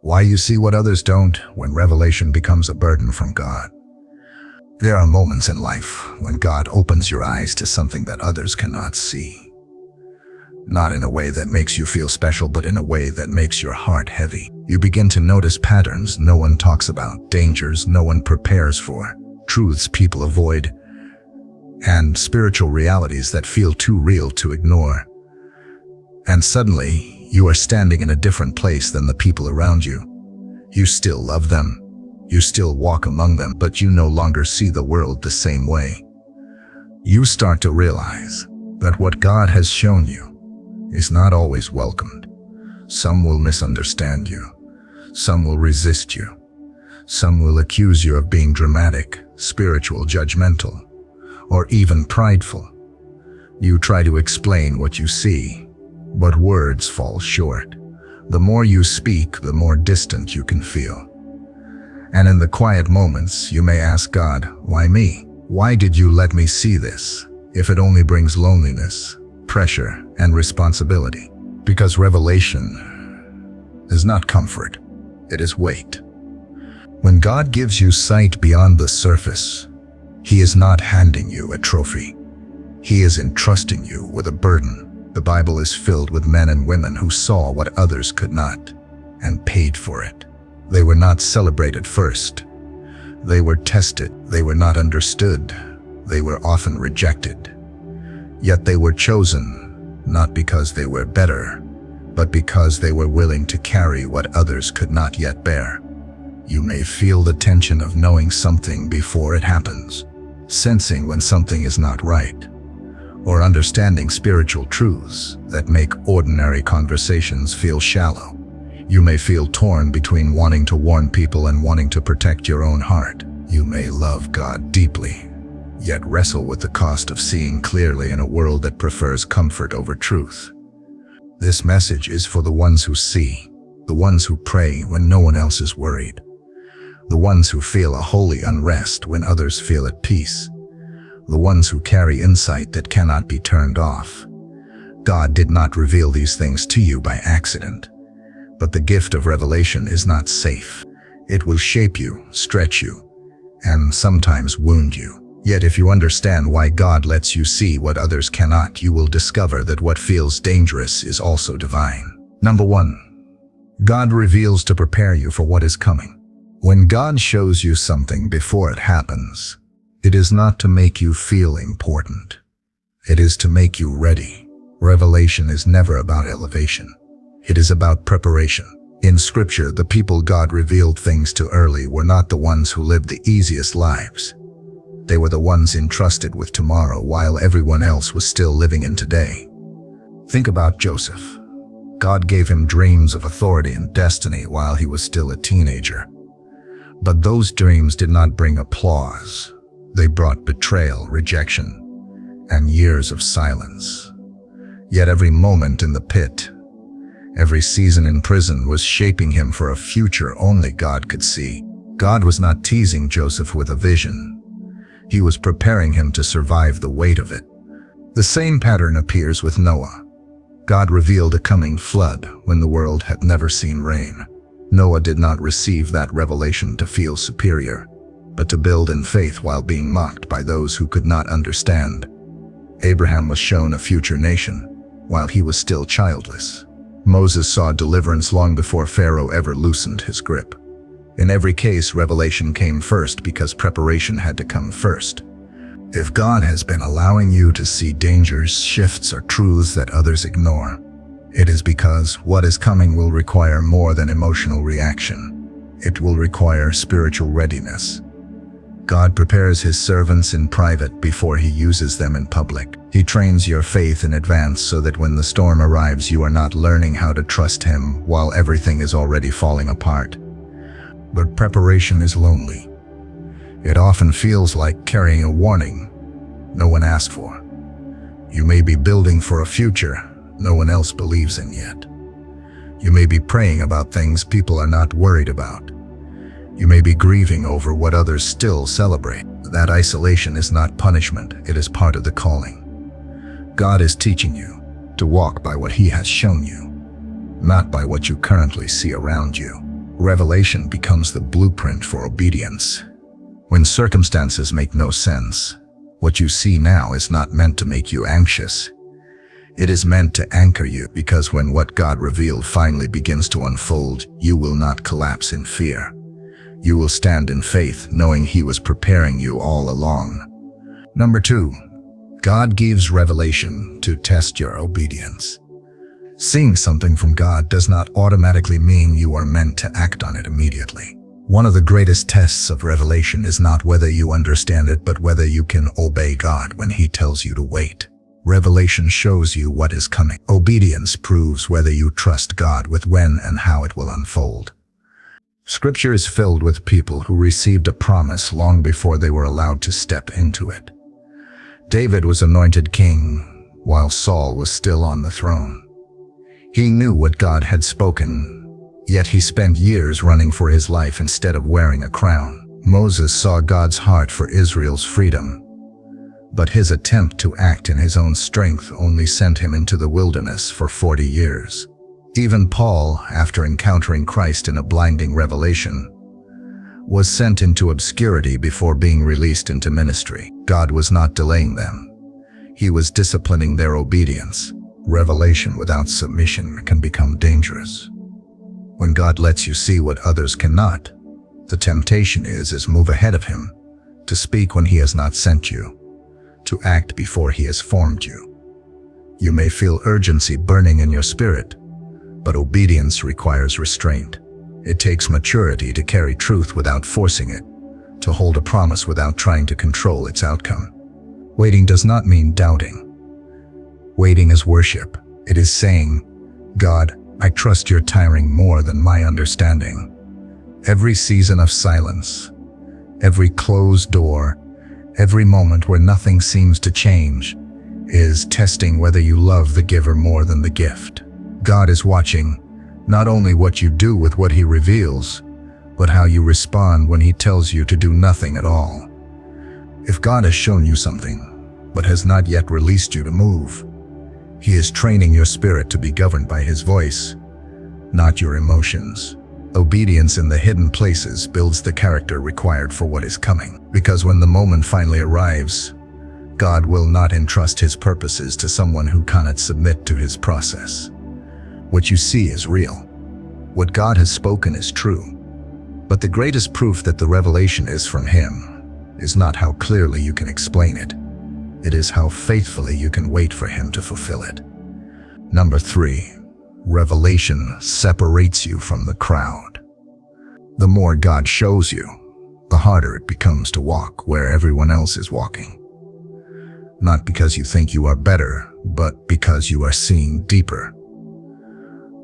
Why you see what others don't when revelation becomes a burden from God. There are moments in life when God opens your eyes to something that others cannot see. Not in a way that makes you feel special, but in a way that makes your heart heavy. You begin to notice patterns no one talks about, dangers no one prepares for, truths people avoid, and spiritual realities that feel too real to ignore. And suddenly, you are standing in a different place than the people around you. You still love them. You still walk among them, but you no longer see the world the same way. You start to realize that what God has shown you is not always welcomed. Some will misunderstand you. Some will resist you. Some will accuse you of being dramatic, spiritual, judgmental, or even prideful. You try to explain what you see, but words fall short. The more you speak, the more distant you can feel. And in the quiet moments, you may ask God, why me? Why did you let me see this, if it only brings loneliness, pressure, and responsibility? Because revelation is not comfort, it is weight. When God gives you sight beyond the surface, He is not handing you a trophy. He is entrusting you with a burden. The Bible is filled with men and women who saw what others could not and paid for it. They were not celebrated first. They were tested. They were not understood. They were often rejected. Yet they were chosen, not because they were better, but because they were willing to carry what others could not yet bear. You may feel the tension of knowing something before it happens, sensing when something is not right, or understanding spiritual truths that make ordinary conversations feel shallow. You may feel torn between wanting to warn people and wanting to protect your own heart. You may love God deeply, yet wrestle with the cost of seeing clearly in a world that prefers comfort over truth. This message is for the ones who see, the ones who pray when no one else is worried, the ones who feel a holy unrest when others feel at peace, the ones who carry insight that cannot be turned off. God did not reveal these things to you by accident, but the gift of revelation is not safe. It will shape you, stretch you, and sometimes wound you. Yet if you understand why God lets you see what others cannot, you will discover that what feels dangerous is also divine. Number 1. God reveals to prepare you for what is coming. When God shows you something before it happens, it is not to make you feel important. It is to make you ready. Revelation is never about elevation. It is about preparation. In Scripture, the people God revealed things to early were not the ones who lived the easiest lives. They were the ones entrusted with tomorrow while everyone else was still living in today. Think about Joseph. God gave him dreams of authority and destiny while he was still a teenager. But those dreams did not bring applause. They brought betrayal, rejection, and years of silence. Yet every moment in the pit, every season in prison was shaping him for a future only God could see. God was not teasing Joseph with a vision. He was preparing him to survive the weight of it. The same pattern appears with Noah. God revealed a coming flood when the world had never seen rain. Noah did not receive that revelation to feel superior, but to build in faith while being mocked by those who could not understand. Abraham was shown a future nation while he was still childless. Moses saw deliverance long before Pharaoh ever loosened his grip. In every case, revelation came first because preparation had to come first. If God has been allowing you to see dangers, shifts, or truths that others ignore, it is because what is coming will require more than emotional reaction. It will require spiritual readiness. God prepares His servants in private before He uses them in public. He trains your faith in advance so that when the storm arrives, you are not learning how to trust Him while everything is already falling apart. But preparation is lonely. It often feels like carrying a warning no one asked for. You may be building for a future no one else believes in yet. You may be praying about things people are not worried about. You may be grieving over what others still celebrate. That isolation is not punishment, it is part of the calling. God is teaching you to walk by what He has shown you, not by what you currently see around you. Revelation becomes the blueprint for obedience. When circumstances make no sense, what you see now is not meant to make you anxious. It is meant to anchor you, because when what God revealed finally begins to unfold, you will not collapse in fear. You will stand in faith, knowing He was preparing you all along. Number 2, God gives revelation to test your obedience. Seeing something from God does not automatically mean you are meant to act on it immediately. One of the greatest tests of revelation is not whether you understand it, but whether you can obey God when He tells you to wait. Revelation shows you what is coming. Obedience proves whether you trust God with when and how it will unfold. Scripture is filled with people who received a promise long before they were allowed to step into it. David was anointed king while Saul was still on the throne. He knew what God had spoken, yet he spent years running for his life instead of wearing a crown. Moses saw God's heart for Israel's freedom, but his attempt to act in his own strength only sent him into the wilderness for 40 years. Even Paul, after encountering Christ in a blinding revelation, was sent into obscurity before being released into ministry. God was not delaying them. He was disciplining their obedience. Revelation without submission can become dangerous. When God lets you see what others cannot, the temptation is move ahead of Him, to speak when He has not sent you, to act before He has formed you. You may feel urgency burning in your spirit, but obedience requires restraint. It takes maturity to carry truth without forcing it, to hold a promise without trying to control its outcome. Waiting does not mean doubting. Waiting is worship. It is saying, God, I trust Your timing more than my understanding. Every season of silence, every closed door, every moment where nothing seems to change, is testing whether you love the giver more than the gift. God is watching not only what you do with what He reveals, but how you respond when He tells you to do nothing at all. If God has shown you something, but has not yet released you to move, He is training your spirit to be governed by His voice, not your emotions. Obedience in the hidden places builds the character required for what is coming, because when the moment finally arrives, God will not entrust His purposes to someone who cannot submit to His process. What you see is real. What God has spoken is true. But the greatest proof that the revelation is from Him is not how clearly you can explain it. It is how faithfully you can wait for Him to fulfill it. Number 3, revelation separates you from the crowd. The more God shows you, the harder it becomes to walk where everyone else is walking. Not because you think you are better, but because you are seeing deeper.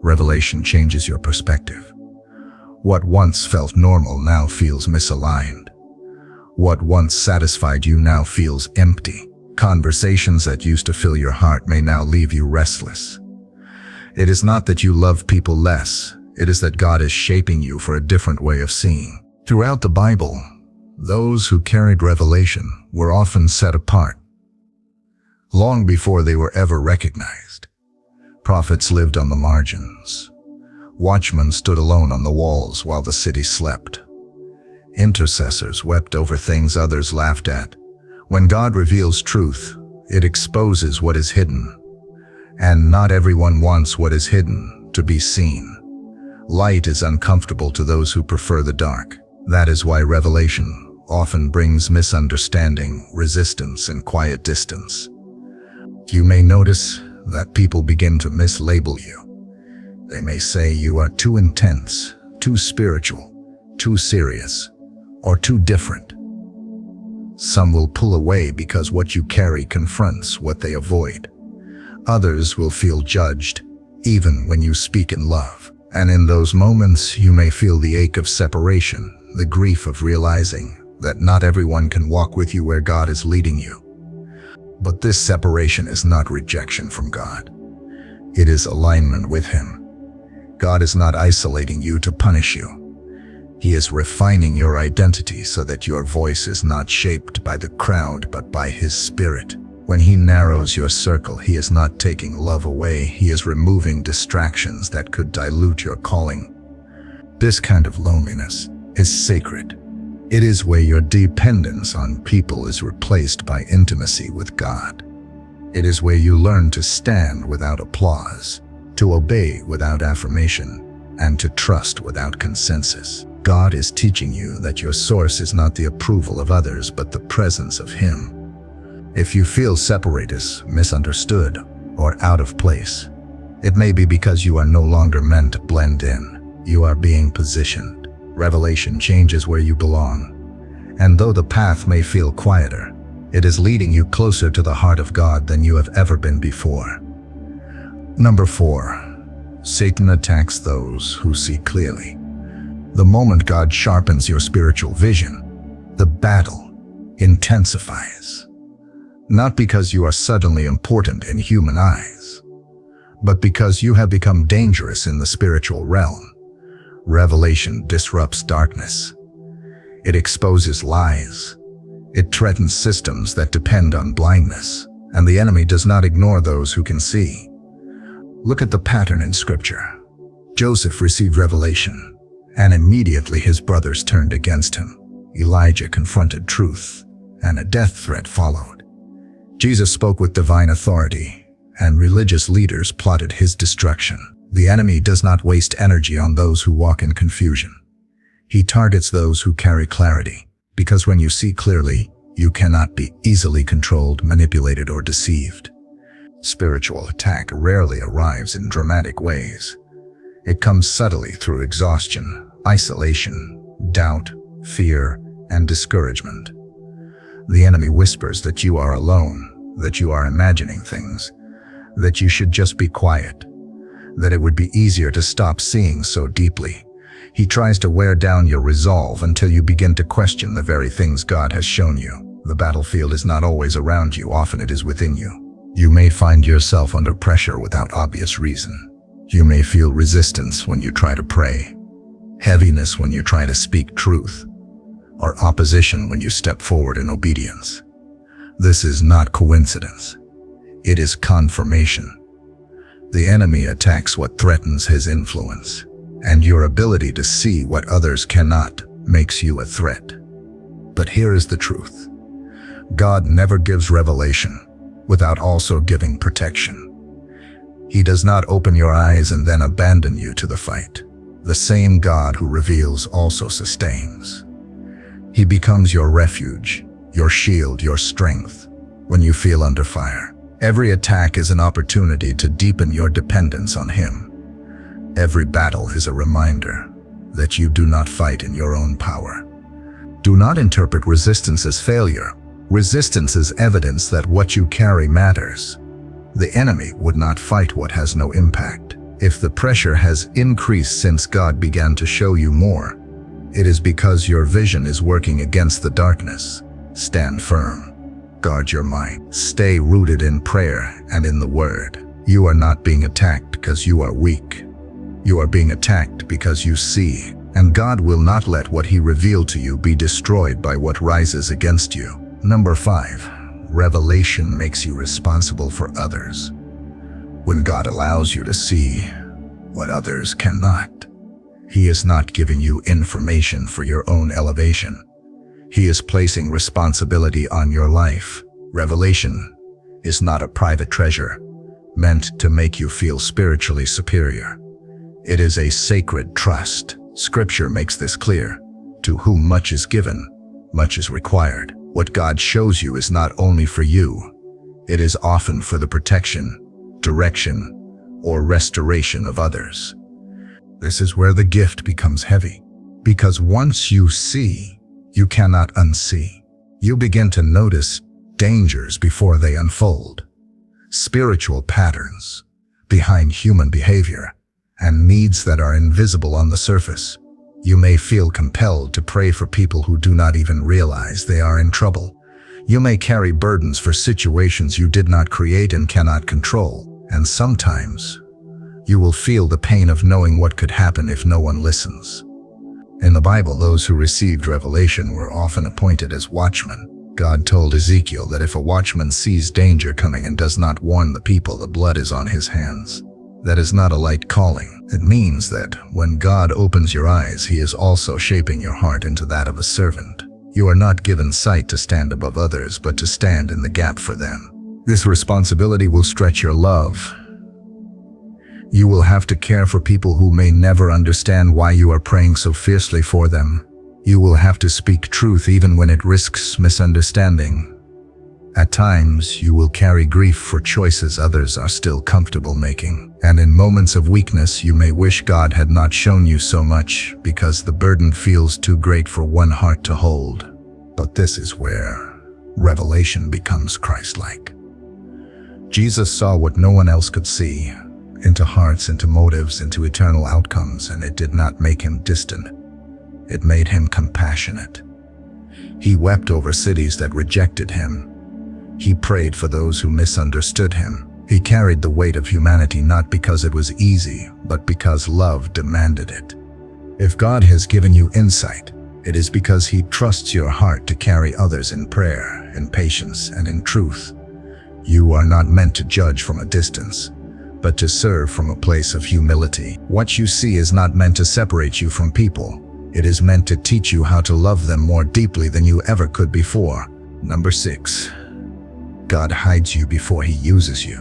Revelation changes your perspective. What once felt normal now feels misaligned. What once satisfied you now feels empty. Conversations that used to fill your heart may now leave you restless. It is not that you love people less, it is that God is shaping you for a different way of seeing. Throughout the Bible, those who carried revelation were often set apart, long before they were ever recognized. Prophets lived on the margins. Watchmen stood alone on the walls while the city slept. Intercessors wept over things others laughed at. When God reveals truth, it exposes what is hidden. And not everyone wants what is hidden to be seen. Light is uncomfortable to those who prefer the dark. That is why revelation often brings misunderstanding, resistance, and quiet distance. You may notice that people begin to mislabel you. They may say you are too intense, too spiritual, too serious, or too different. Some will pull away because what you carry confronts what they avoid. Others will feel judged, even when you speak in love. And in those moments, you may feel the ache of separation, the grief of realizing that not everyone can walk with you where God is leading you. But this separation is not rejection from God. It is alignment with Him. God is not isolating you to punish you. He is refining your identity so that your voice is not shaped by the crowd but by His Spirit. When He narrows your circle, He is not taking love away. He is removing distractions that could dilute your calling. This kind of loneliness is sacred. It is where your dependence on people is replaced by intimacy with God. It is where you learn to stand without applause, to obey without affirmation, and to trust without consensus. God is teaching you that your source is not the approval of others, but the presence of Him. If you feel separated, misunderstood, or out of place, it may be because you are no longer meant to blend in. You are being positioned. Revelation changes where you belong. And though the path may feel quieter, it is leading you closer to the heart of God than you have ever been before. Number 4. Satan attacks those who see clearly. The moment God sharpens your spiritual vision, the battle intensifies. Not because you are suddenly important in human eyes, but because you have become dangerous in the spiritual realm. Revelation disrupts darkness. It exposes lies. It threatens systems that depend on blindness, and the enemy does not ignore those who can see. Look at the pattern in Scripture. Joseph received revelation, and immediately his brothers turned against him. Elijah confronted truth, and a death threat followed. Jesus spoke with divine authority, and religious leaders plotted his destruction. The enemy does not waste energy on those who walk in confusion. He targets those who carry clarity, because when you see clearly, you cannot be easily controlled, manipulated, or deceived. Spiritual attack rarely arrives in dramatic ways. It comes subtly through exhaustion, isolation, doubt, fear, and discouragement. The enemy whispers that you are alone, that you are imagining things, that you should just be quiet, that it would be easier to stop seeing so deeply. He tries to wear down your resolve until you begin to question the very things God has shown you. The battlefield is not always around you, often it is within you. You may find yourself under pressure without obvious reason. You may feel resistance when you try to pray, heaviness when you try to speak truth, or opposition when you step forward in obedience. This is not coincidence. It is confirmation. The enemy attacks what threatens his influence, and your ability to see what others cannot makes you a threat. But here is the truth. God never gives revelation without also giving protection. He does not open your eyes and then abandon you to the fight. The same God who reveals also sustains. He becomes your refuge, your shield, your strength when you feel under fire. Every attack is an opportunity to deepen your dependence on Him. Every battle is a reminder that you do not fight in your own power. Do not interpret resistance as failure. Resistance is evidence that what you carry matters. The enemy would not fight what has no impact. If the pressure has increased since God began to show you more, it is because your vision is working against the darkness. Stand firm. Guard your mind. Stay rooted in prayer and in the Word. You are not being attacked because you are weak. You are being attacked because you see, and God will not let what He revealed to you be destroyed by what rises against you. Number 5. Revelation makes you responsible for others. When God allows you to see what others cannot, He is not giving you information for your own elevation. He is placing responsibility on your life. Revelation is not a private treasure meant to make you feel spiritually superior. It is a sacred trust. Scripture makes this clear. To whom much is given, much is required. What God shows you is not only for you, it is often for the protection, direction, or restoration of others. This is where the gift becomes heavy, because once you see, you cannot unsee. You begin to notice dangers before they unfold, spiritual patterns behind human behavior, and needs that are invisible on the surface. You may feel compelled to pray for people who do not even realize they are in trouble. You may carry burdens for situations you did not create and cannot control, and sometimes you will feel the pain of knowing what could happen if no one listens. In the Bible, those who received revelation were often appointed as watchmen. God told Ezekiel that if a watchman sees danger coming and does not warn the people, the blood is on his hands. That is not a light calling. It means that when God opens your eyes, He is also shaping your heart into that of a servant. You are not given sight to stand above others, but to stand in the gap for them. This responsibility will stretch your love. You will have to care for people who may never understand why you are praying so fiercely for them. You will have to speak truth even when it risks misunderstanding. At times, you will carry grief for choices others are still comfortable making. And in moments of weakness, you may wish God had not shown you so much because the burden feels too great for one heart to hold. But this is where revelation becomes Christ-like. Jesus saw what no one else could see, into hearts, into motives, into eternal outcomes, and it did not make Him distant. It made Him compassionate. He wept over cities that rejected Him. He prayed for those who misunderstood Him. He carried the weight of humanity not because it was easy, but because love demanded it. If God has given you insight, it is because He trusts your heart to carry others in prayer, in patience, and in truth. You are not meant to judge from a distance, but to serve from a place of humility. What you see is not meant to separate you from people. It is meant to teach you how to love them more deeply than you ever could before. Number 6. God hides you before He uses you.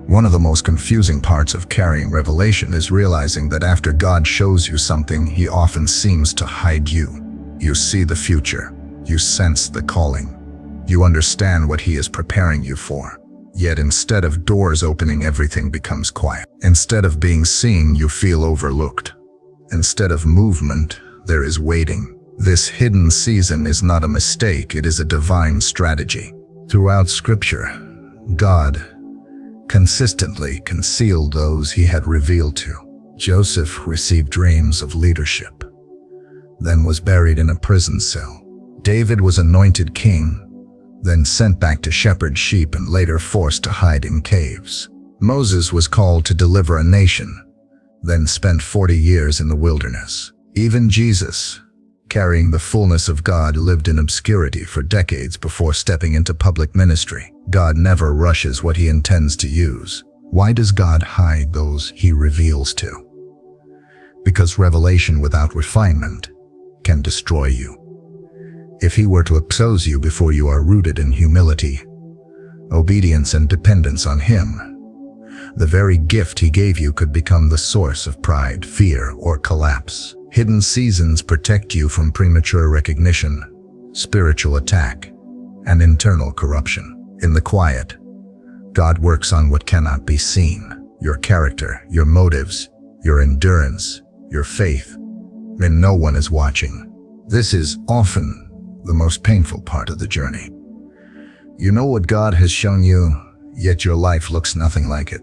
One of the most confusing parts of carrying revelation is realizing that after God shows you something, He often seems to hide you. You see the future. You sense the calling. You understand what He is preparing you for. Yet instead of doors opening, everything becomes quiet. Instead of being seen, you feel overlooked. Instead of movement, there is waiting. This hidden season is not a mistake, it is a divine strategy. Throughout Scripture, God consistently concealed those He had revealed to. Joseph received dreams of leadership, then was buried in a prison cell. David was anointed king, then sent back to shepherd sheep and later forced to hide in caves. Moses was called to deliver a nation, then spent 40 years in the wilderness. Even Jesus, carrying the fullness of God, lived in obscurity for decades before stepping into public ministry. God never rushes what He intends to use. Why does God hide those He reveals to? Because revelation without refinement can destroy you. If He were to expose you before you are rooted in humility, obedience, and dependence on Him, the very gift He gave you could become the source of pride, fear, or collapse. Hidden seasons protect you from premature recognition, spiritual attack, and internal corruption. In the quiet, God works on what cannot be seen: your character, your motives, your endurance, your faith, when no one is watching. This is often the most painful part of the journey. You know what God has shown you, yet your life looks nothing like it.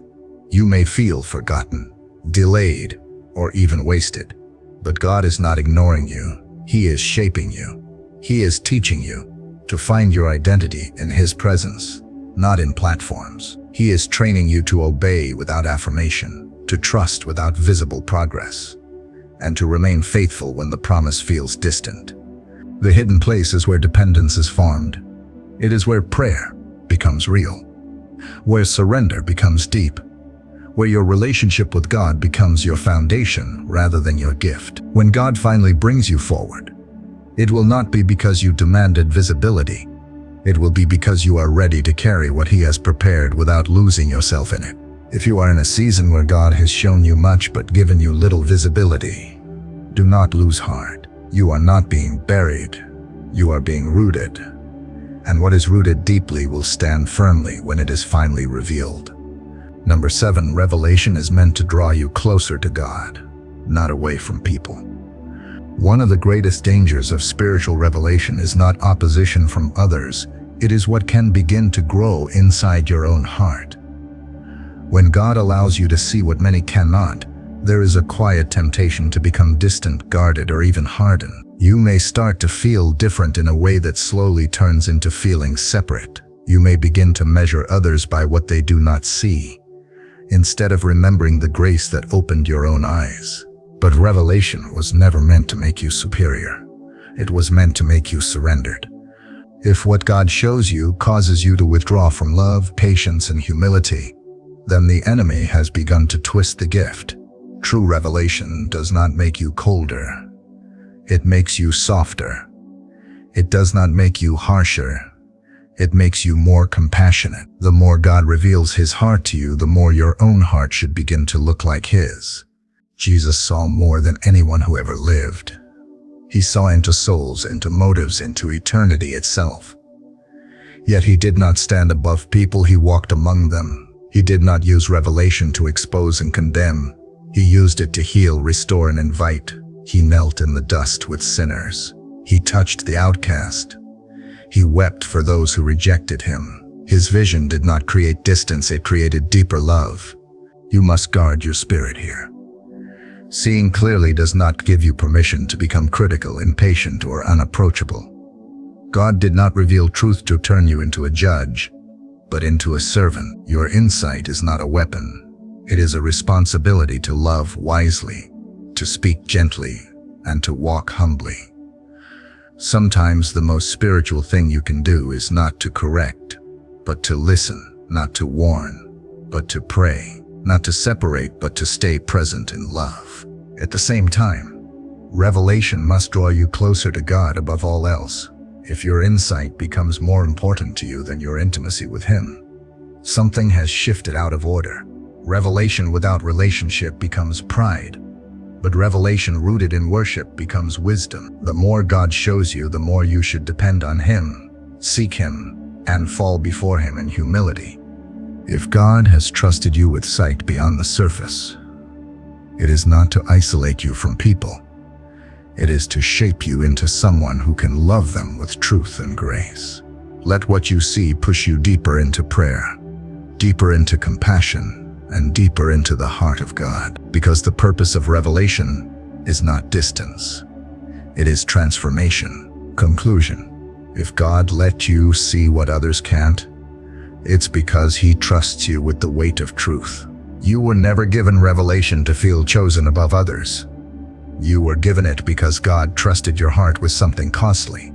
You may feel forgotten, delayed, or even wasted. But God is not ignoring you. He is shaping you. He is teaching you to find your identity in His presence, not in platforms. He is training you to obey without affirmation, to trust without visible progress, and to remain faithful when the promise feels distant. The hidden place is where dependence is formed. It is where prayer becomes real, where surrender becomes deep, where your relationship with God becomes your foundation rather than your gift. When God finally brings you forward, it will not be because you demanded visibility. It will be because you are ready to carry what He has prepared without losing yourself in it. If you are in a season where God has shown you much but given you little visibility, do not lose heart. You are not being buried. You are being rooted. And what is rooted deeply will stand firmly when it is finally revealed. Number 7, revelation is meant to draw you closer to God, not away from people. One of the greatest dangers of spiritual revelation is not opposition from others. It is what can begin to grow inside your own heart. When God allows you to see what many cannot, there is a quiet temptation to become distant, guarded, or even harden. You may start to feel different in a way that slowly turns into feeling separate. You may begin to measure others by what they do not see, instead of remembering the grace that opened your own eyes. But revelation was never meant to make you superior. It was meant to make you surrendered. If what God shows you causes you to withdraw from love, patience, and humility, then the enemy has begun to twist the gift. True revelation does not make you colder. It makes you softer. It does not make you harsher. It makes you more compassionate. The more God reveals His heart to you, the more your own heart should begin to look like His. Jesus saw more than anyone who ever lived. He saw into souls, into motives, into eternity itself. Yet He did not stand above people, He walked among them. He did not use revelation to expose and condemn. He used it to heal, restore, and invite. He knelt in the dust with sinners. He touched the outcast. He wept for those who rejected Him. His vision did not create distance, it created deeper love. You must guard your spirit here. Seeing clearly does not give you permission to become critical, impatient, or unapproachable. God did not reveal truth to turn you into a judge, but into a servant. Your insight is not a weapon. It is a responsibility to love wisely, to speak gently, and to walk humbly. Sometimes the most spiritual thing you can do is not to correct, but to listen, not to warn, but to pray, not to separate, but to stay present in love. At the same time, revelation must draw you closer to God above all else. If your insight becomes more important to you than your intimacy with Him, something has shifted out of order. Revelation without relationship becomes pride, but revelation rooted in worship becomes wisdom. The more God shows you, the more you should depend on Him, seek Him, and fall before Him in humility. If God has trusted you with sight beyond the surface, it is not to isolate you from people. It is to shape you into someone who can love them with truth and grace. Let what you see push you deeper into prayer, deeper into compassion, and deeper into the heart of God. Because the purpose of revelation is not distance. It is transformation. Conclusion: if God let you see what others can't, it's because He trusts you with the weight of truth. You were never given revelation to feel chosen above others. You were given it because God trusted your heart with something costly.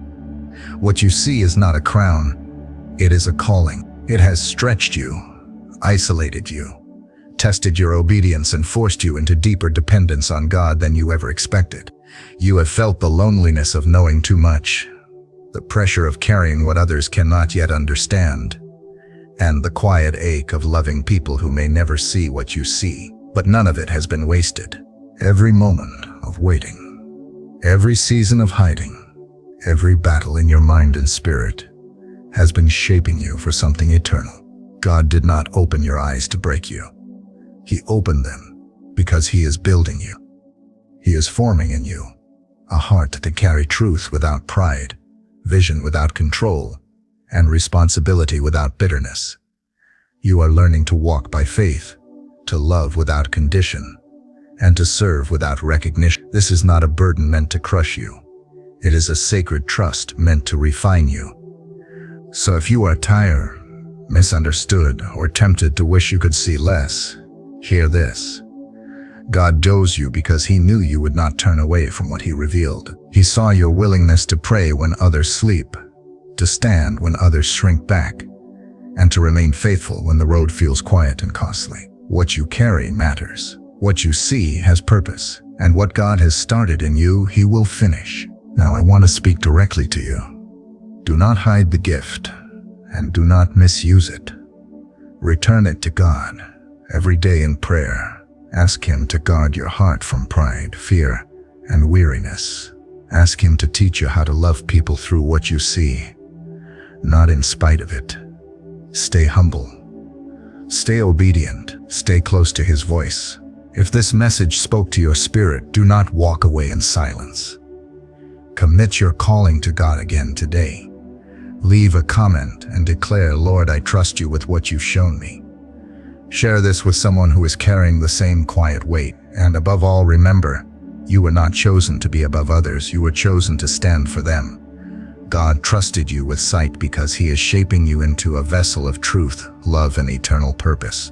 What you see is not a crown, it is a calling. It has stretched you, isolated you, tested your obedience, and forced you into deeper dependence on God than you ever expected. You have felt the loneliness of knowing too much, the pressure of carrying what others cannot yet understand, and the quiet ache of loving people who may never see what you see. But none of it has been wasted. Every moment of waiting, every season of hiding, every battle in your mind and spirit has been shaping you for something eternal. God did not open your eyes to break you. He opened them because He is building you. He is forming in you a heart to carry truth without pride, vision without control, and responsibility without bitterness. You are learning to walk by faith, to love without condition, and to serve without recognition. This is not a burden meant to crush you. It is a sacred trust meant to refine you. So if you are tired, misunderstood, or tempted to wish you could see less, hear this. God chose you because He knew you would not turn away from what He revealed. He saw your willingness to pray when others sleep, to stand when others shrink back, and to remain faithful when the road feels quiet and costly. What you carry matters. What you see has purpose, and what God has started in you, He will finish. Now I want to speak directly to you. Do not hide the gift, and do not misuse it. Return it to God every day in prayer. Ask Him to guard your heart from pride, fear, and weariness. Ask Him to teach you how to love people through what you see, not in spite of it. Stay humble. Stay obedient. Stay close to His voice. If this message spoke to your spirit, do not walk away in silence. Commit your calling to God again today. Leave a comment and declare, Lord, I trust you with what you've shown me. Share this with someone who is carrying the same quiet weight. And above all, remember, you were not chosen to be above others. You were chosen to stand for them. God trusted you with sight because He is shaping you into a vessel of truth, love, and eternal purpose.